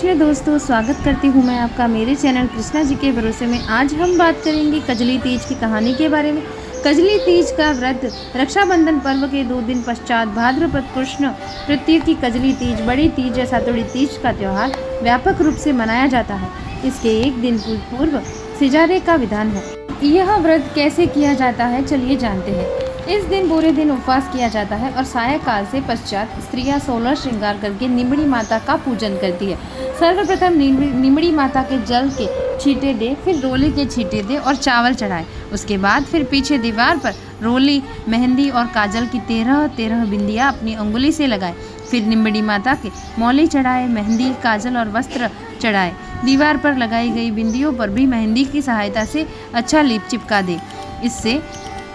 कृष्ण दोस्तों, स्वागत करती हूँ मैं आपका मेरे चैनल कृष्णा जी के भरोसे में। आज हम बात करेंगे कजली तीज की कहानी के बारे में। कजली तीज का व्रत रक्षाबंधन पर्व के 2 दिन पश्चात भाद्रपद कृष्ण तृतीय की कजली तीज, बड़ी तीज या सातुड़ी तीज का त्यौहार व्यापक रूप से मनाया जाता है। इसके एक दिन पूर्व सिजारे का विधान है। यह व्रत कैसे किया जाता है, चलिए जानते हैं। इस दिन पूरे दिन उपवास किया जाता है और सायंकाल से पश्चात स्त्रियां 16 श्रृंगार करके निमड़ी माता का पूजन करती है। सर्वप्रथम निमड़ी माता के जल के छींटे दे, फिर रोली के छींटे दे और चावल चढ़ाए। उसके बाद फिर पीछे दीवार पर रोली, मेहंदी और काजल की 13 बिंदियाँ अपनी अंगुली से लगाए। फिर निमड़ी माता के मौली चढ़ाए, मेहंदी, काजल और वस्त्र चढ़ाए। दीवार पर लगाई गई बिंदियों पर भी मेहंदी की सहायता से अच्छा लेप चिपका दे। इससे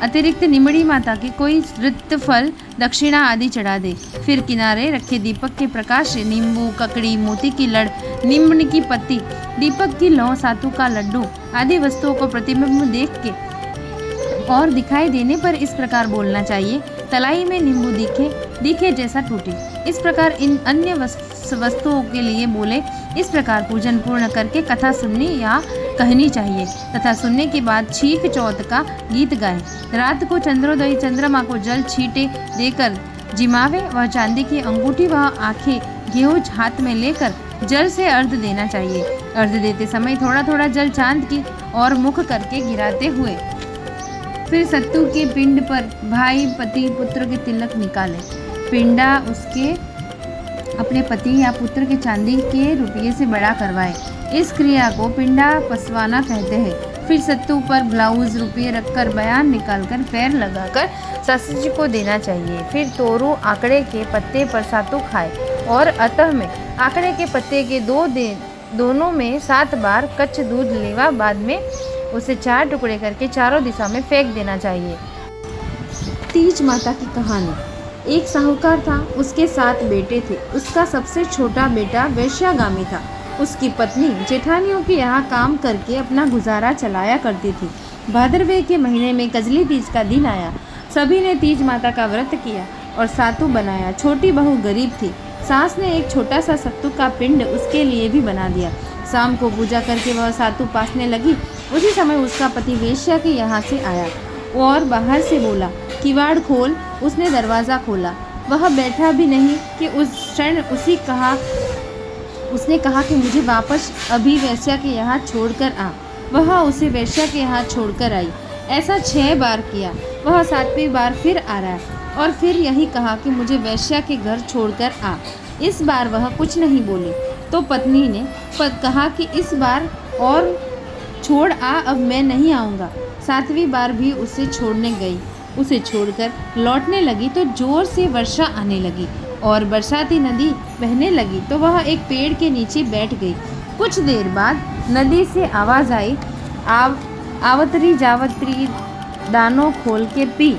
अतिरिक्त निमड़ी माता के कोई नृत्य फल, दक्षिणा आदि चढ़ा दे। फिर किनारे रखे दीपक के प्रकाश से नींबू, ककड़ी, मोती की लड़, नीम की पत्ती, दीपक की लौ, सातू का लड्डू आदि वस्तुओं को प्रतिबिंब देख के और दिखाई देने पर इस प्रकार बोलना चाहिए, तलाई में नींबू दिखे जैसा टूटे। इस प्रकार इन अन्य वस्तुओं के लिए बोले। इस प्रकार पूजन पूर्ण करके कथा सुननी या कहनी चाहिए तथा सुनने के बाद छीक चौथ का गीत गाएं। रात को चंद्रोदय चंद्रमा को जल छींटे देकर जिमावे। वह चांदी की अंगूठी व आंखें गेहूं हाथ में लेकर जल से अर्घ देना चाहिए। अर्घ देते समय थोड़ा थोड़ा जल चांद की और मुख करके गिराते हुए फिर सत्तू के पिंड पर भाई, पति, पुत्र के तिलक निकाले। पिंडा उसके अपने पति या पुत्र के चांदी के रुपये से बड़ा करवाए। इस क्रिया को पिंडा पसवाना कहते हैं। फिर सत्तू पर ब्लाउज, रुपये रखकर बयान निकालकर पैर लगाकर सासू जी को देना चाहिए। फिर तोरू आंकड़े के पत्ते पर सातू खाए और अतः में आंकड़े के पत्ते के दोनों में 7 बार कच्च दूध लेवा, बाद में उसे 4 टुकड़े करके चारों दिशा में फेंक देना चाहिए। तीज माता की कहानी। एक साहूकार था, उसके 7 बेटे थे। उसका सबसे छोटा बेटा वैश्यागामी था। उसकी पत्नी जेठानियों के यहाँ काम करके अपना गुजारा चलाया करती थी। भाद्रवे के महीने में कजली तीज का दिन आया। सभी ने तीज माता का व्रत किया और सातू बनाया। छोटी बहू गरीब थी। सास ने एक छोटा सा सत्तू का पिंड उसके लिए भी बना दिया। शाम को पूजा करके वह सातू पासने लगी। उसी समय उसका पति वेश्या के यहाँ से आया और बाहर से बोला, किवाड़ खोल। उसने दरवाज़ा खोला। वह बैठा भी नहीं कि उस क्षण उसने कहा कि मुझे वापस अभी वेश्या के यहाँ छोड़कर आ। वह उसे वेश्या के यहाँ छोड़कर आई। ऐसा 6 बार किया। वह 7वीं बार फिर आ रहा है और फिर यही कहा कि मुझे वेश्या के घर छोड़कर आ। इस बार वह कुछ नहीं बोली तो पत्नी ने कहा कि इस बार और छोड़ आ, अब मैं नहीं आऊँगा। 7वीं बार भी उसे छोड़ने गई। उसे छोड़कर लौटने लगी तो जोर से वर्षा आने लगी और बरसाती नदी बहने लगी तो वह एक पेड़ के नीचे बैठ गई। कुछ देर बाद नदी से आवाज़ आई, आवतरी जावतरी दानों खोल के पी।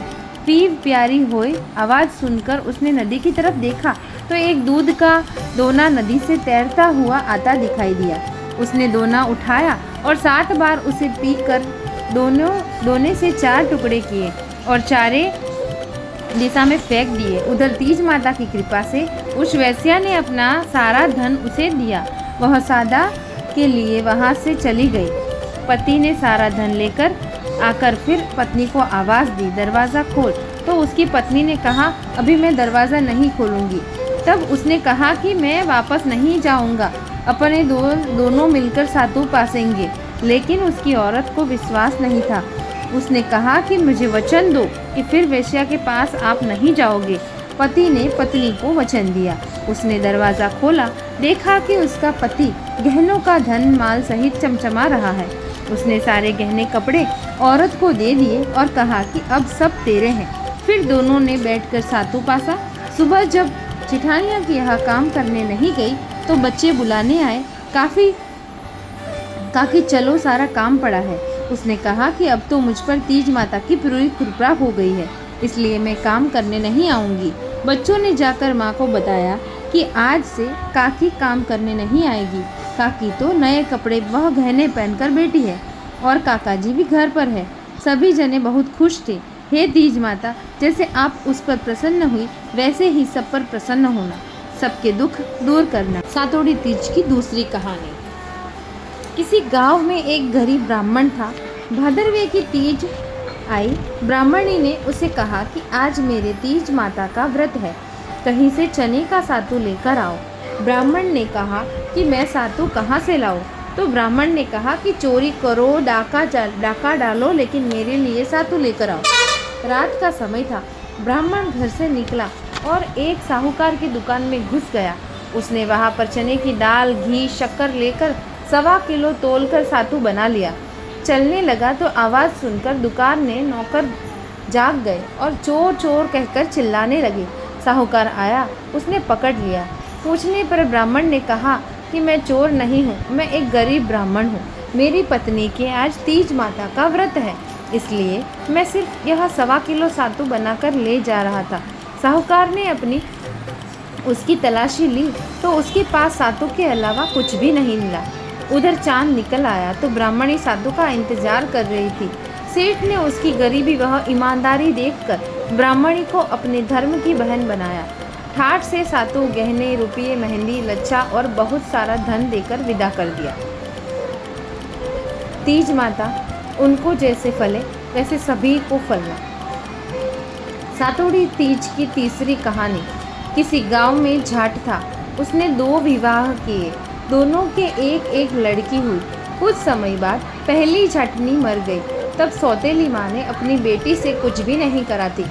पीव प्यारी होए। आवाज़ सुनकर उसने नदी की तरफ देखा तो एक दूध का दोना नदी से तैरता हुआ आता दिखाई दिया। उसने दोना उठाया और 7 बार उसे पीकर दोने से 4 टुकड़े किए और चारे दिशा में फेंक दिए। उधर तीज माता की कृपा से उस वैश्या ने अपना सारा धन उसे दिया। वह सादा के लिए वहाँ से चली गई। पति ने सारा धन लेकर आकर फिर पत्नी को आवाज़ दी, दरवाज़ा खोल। तो उसकी पत्नी ने कहा, अभी मैं दरवाज़ा नहीं खोलूँगी। तब उसने कहा कि मैं वापस नहीं जाऊँगा, अपने दोनों मिलकर सातू पासेंगे। लेकिन उसकी औरत को विश्वास नहीं था। उसने कहा कि मुझे वचन दो कि फिर वेश्या के पास आप नहीं जाओगे। पति ने पत्नी को वचन दिया। उसने दरवाज़ा खोला, देखा कि उसका पति गहनों का धन माल सहित चमचमा रहा है। उसने सारे गहने कपड़े औरत को दे दिए और कहा कि अब सब तेरे हैं। फिर दोनों ने बैठकर सातू पासा। सुबह जब जेठानिया के यहाँ काम करने नहीं गई तो बच्चे बुलाने आए। काकी चलो, सारा काम पड़ा है। उसने कहा कि अब तो मुझ पर तीज माता की पूरी कृपा हो गई है, इसलिए मैं काम करने नहीं आऊँगी। बच्चों ने जाकर माँ को बताया कि आज से काकी काम करने नहीं आएगी। काकी तो नए कपड़े वह गहने पहनकर बैठी है और काका जी भी घर पर है। सभी जने बहुत खुश थे। हे तीज माता, जैसे आप उस पर प्रसन्न हुई वैसे ही सब पर प्रसन्न होना। सबके दुख दूर करना। सातोड़ी तीज की दूसरी कहानी। किसी गांव में एक गरीब ब्राह्मण था। भादरवे की तीज आई। ब्राह्मणी ने उसे कहा कि आज मेरे तीज माता का व्रत है, कहीं से चने का सातू लेकर आओ। ब्राह्मण ने कहा कि मैं सातू कहाँ से लाऊं? तो ब्राह्मण ने कहा कि चोरी करो, डाका डालो, लेकिन मेरे लिए सातू लेकर आओ। रात का समय था। ब्राह्मण घर से निकला और एक साहूकार की दुकान में घुस गया। उसने वहाँ पर चने की दाल, घी, शक्कर लेकर 1.25 किलो तोलकर सातू बना लिया। चलने लगा तो आवाज़ सुनकर दुकान में नौकर जाग गए और चोर चोर कहकर चिल्लाने लगे। साहूकार आया, उसने पकड़ लिया। पूछने पर ब्राह्मण ने कहा कि मैं चोर नहीं हूँ, मैं एक गरीब ब्राह्मण हूँ। मेरी पत्नी के आज तीज माता का व्रत है, इसलिए मैं सिर्फ यह 1.25 किलो सातू बनाकर ले जा रहा था। साहूकार ने उसकी तलाशी ली तो उसके पास सातू के अलावा कुछ भी नहीं मिला। उधर चांद निकल आया तो ब्राह्मणी सातू का इंतजार कर रही थी। सेठ ने उसकी गरीबी व ईमानदारी देखकर ब्राह्मणी को अपने धर्म की बहन बनाया। ठाठ से सातू, गहने, रुपये, मेहंदी, लच्छा और बहुत सारा धन देकर विदा कर दिया। तीज माता उनको जैसे फले वैसे सभी को फलना। सातोड़ी तीज की तीसरी कहानी। किसी गांव में जाट था। उसने 2 विवाह किए। दोनों के एक एक लड़की हुई। कुछ समय बाद पहली जाटनी मर गई। तब सौतेली माँ ने अपनी बेटी से कुछ भी नहीं कराती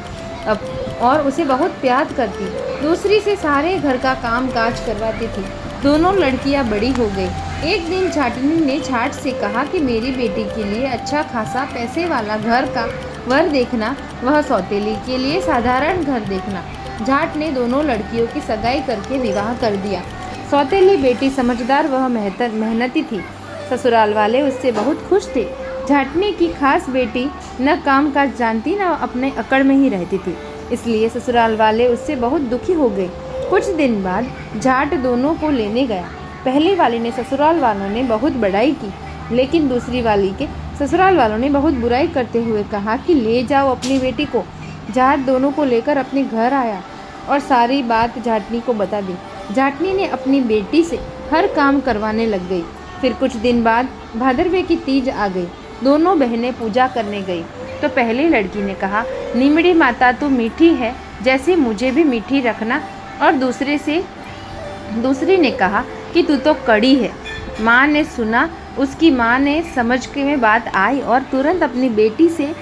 और उसे बहुत प्यार करती। दूसरी से सारे घर का काम काज करवाती थी। दोनों लड़कियां बड़ी हो गई। एक दिन जाटनी ने जाट से कहा कि मेरी बेटी के लिए अच्छा खासा पैसे वाला घर का वर देखना, वह सौतेली के लिए साधारण घर देखना। जाट ने दोनों लड़कियों की सगाई करके विवाह कर दिया। सौतेली बेटी समझदार वह मेहनती थी। ससुराल वाले उससे बहुत खुश थे। जाटनी की खास बेटी न काम काज जानती, न अपने अकड़ में ही रहती थी, इसलिए ससुराल वाले उससे बहुत दुखी हो गए। कुछ दिन बाद जाट दोनों को लेने गया। पहली वाली ने ससुराल वालों ने बहुत बड़ाई की, लेकिन दूसरी वाली के ससुराल वालों ने बहुत बुराई करते हुए कहा कि ले जाओ अपनी बेटी को। जाट दोनों को लेकर अपने घर आया और सारी बात जाटनी को बता दी। जाटनी ने अपनी बेटी से हर काम करवाने लग गई। फिर कुछ दिन बाद भादरवे की तीज आ गई। दोनों बहनें पूजा करने गई तो पहली लड़की ने कहा, निमड़ी माता तो मीठी है, जैसे मुझे भी मीठी रखना। और दूसरी ने कहा कि तू तो कड़ी है। माँ ने सुना। उसकी माँ ने समझ के में बात आई और तुरंत अपनी बेटी से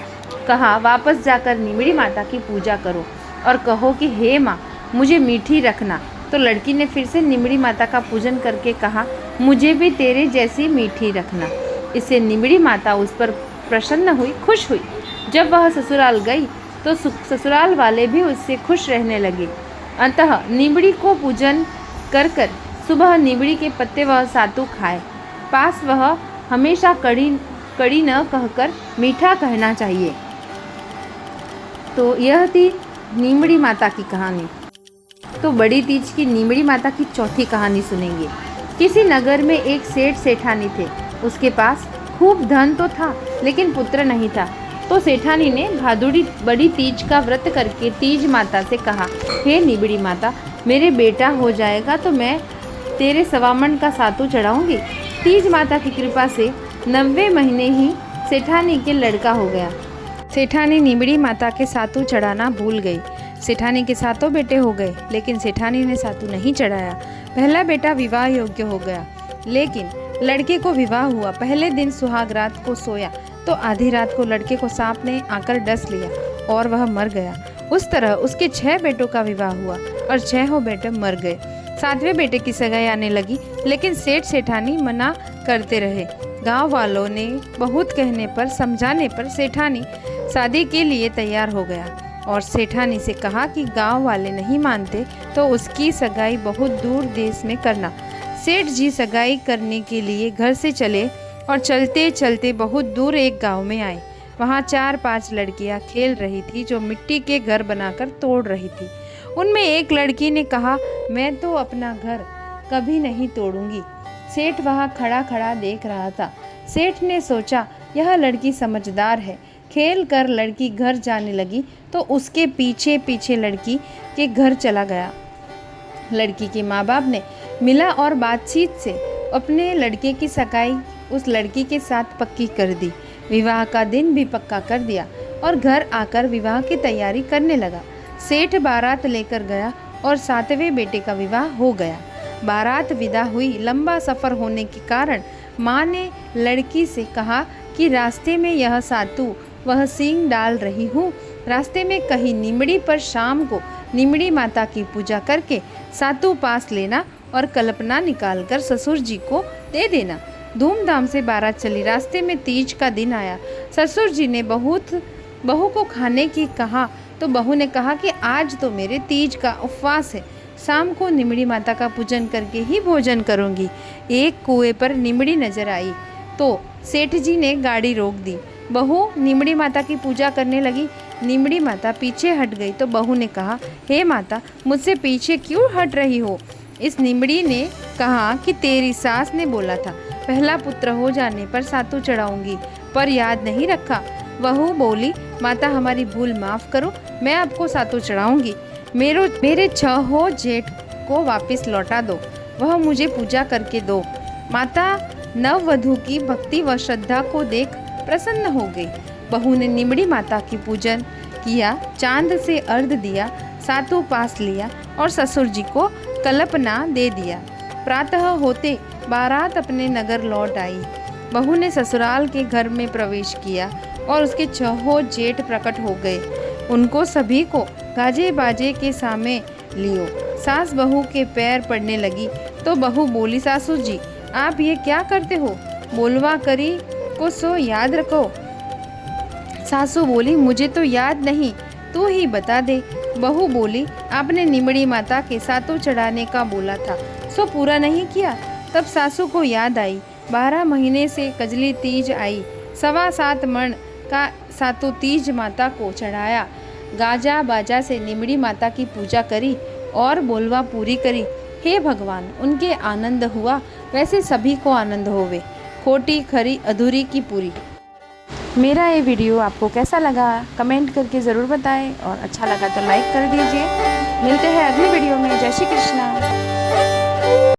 कहा, वापस जाकर निमड़ी माता की पूजा करो और कहो कि हे माँ, मुझे मीठी रखना। तो लड़की ने फिर से निमड़ी माता का पूजन करके कहा, मुझे भी तेरे जैसी मीठी रखना। इससे निमड़ी माता उस पर प्रसन्न हुई, खुश हुई। जब वह ससुराल गई तो ससुराल वाले भी उससे खुश रहने लगे। अंततः निमड़ी को पूजन कर सुबह निमड़ी के पत्ते वह सातू खाए। पास वह हमेशा कड़ी न कहकर मीठा कहना चाहिए। तो यह थी निमड़ी माता की कहानी। तो बड़ी तीज की निमड़ी माता की चौथी कहानी सुनेंगे। किसी नगर में एक सेठ सेठानी थे। उसके पास खूब धन तो था, लेकिन पुत्र नहीं था। तो सेठानी ने बड़ी तीज का व्रत करके तीज माता से कहा, हे निबड़ी माता, मेरे बेटा हो जाएगा तो मैं तेरे 1.25 मन का सातू चढ़ाऊंगी। तीज माता की कृपा से 90 महीने ही सेठानी के लड़का हो गया। सेठानी निबड़ी माता के सातू चढ़ाना भूल गई। सेठानी के 7 बेटे हो गए, लेकिन सेठानी ने सातू नहीं चढ़ाया। पहला बेटा विवाह योग्य हो गया, लेकिन लड़के को विवाह हुआ। पहले दिन सुहाग रात को सोया तो आधी रात को लड़के को सांप ने आकर डस लिया और वह मर गया। उस तरह उसके 6 बेटों का विवाह हुआ और 6 बेटे मर गए। 7वें बेटे की सगाई आने लगी, लेकिन सेठ सेठानी मना करते रहे। गांव वालों ने बहुत कहने पर, समझाने पर सेठानी शादी के लिए तैयार हो गया और सेठानी से कहा कि गांव वाले नहीं मानते तो उसकी सगाई बहुत दूर देश में करना। सेठ जी सगाई करने के लिए घर से चले और चलते चलते बहुत दूर एक गांव में आए। वहाँ 4-5 लड़कियाँ खेल रही थी जो मिट्टी के घर बनाकर तोड़ रही थी। उनमें एक लड़की ने कहा, मैं तो अपना घर कभी नहीं तोड़ूंगी। सेठ वहाँ खड़ा खड़ा देख रहा था। सेठ ने सोचा, यह लड़की समझदार है। खेल कर लड़की घर जाने लगी तो उसके पीछे पीछे लड़की के घर चला गया। लड़की के माँ बाप ने मिला और बातचीत से अपने लड़के की सगाई उस लड़की के साथ पक्की कर दी। विवाह का दिन भी पक्का कर दिया और घर आकर विवाह की तैयारी करने लगा। सेठ बारात लेकर गया और 7वें बेटे का विवाह हो गया। बारात विदा हुई। लंबा सफ़र होने के कारण माँ ने लड़की से कहा कि रास्ते में यह सातू वह सींग डाल रही हूँ, रास्ते में कहीं निमड़ी पर शाम को निमड़ी माता की पूजा करके सातू पास लेना और कल्पना निकालकर ससुर जी को दे देना। धूमधाम से बारात चली। रास्ते में तीज का दिन आया। ससुर जी ने बहू को खाने की कहा तो बहू ने कहा कि आज तो मेरे तीज का उपवास है, शाम को निमड़ी माता का पूजन करके ही भोजन करूंगी। एक कुएं पर निमड़ी नजर आई तो सेठ जी ने गाड़ी रोक दी। बहू निमड़ी माता की पूजा करने लगी। निमड़ी माता पीछे हट गई तो बहू ने कहा, हे माता, मुझसे पीछे क्यों हट रही हो? इस निमड़ी ने कहा कि तेरी सास ने बोला था पहला पुत्र हो जाने पर सातू चढ़ाऊंगी, पर याद नहीं रखा। बहू बोली, माता हमारी भूल माफ़ करो, मैं आपको सातू चढ़ाऊंगी। मेरे 6 जेठ को वापस लौटा दो, वह मुझे पूजा करके दो। माता नववधू की भक्ति व श्रद्धा को देख प्रसन्न हो गई। बहू ने निमड़ी माता की पूजन किया, चांद से अर्घ दिया, सातू पास लिया और ससुर जी को कल्पना दे दिया। प्रातः होते बारात अपने नगर लौट आई। बहू ने ससुराल के घर में प्रवेश किया और उसके 6 जेठ प्रकट हो गए। उनको सभी को गाजे बाजे के सामने लियो। सास बहू के पैर पड़ने लगी तो बहू बोली, सासू जी आप ये क्या करते हो? बोलवा करी को सो याद रखो। सासू बोली, मुझे तो याद नहीं, तू ही बता दे। बहू बोली, आपने निमड़ी माता के सातू चढ़ाने का बोला था, सो पूरा नहीं किया। तब सासू को याद आई। 12 महीने से कजली तीज आई। 7.25 मण का सातू तीज माता को चढ़ाया। गाजा बाजा से निमड़ी माता की पूजा करी और बोलवा पूरी करी। हे भगवान, उनके आनंद हुआ वैसे सभी को आनंद होवे। खोटी खरी अधूरी की पूरी। मेरा ये वीडियो आपको कैसा लगा कमेंट करके ज़रूर बताएं और अच्छा लगा तो लाइक कर दीजिए। मिलते हैं अगली वीडियो में। जय श्री कृष्णा।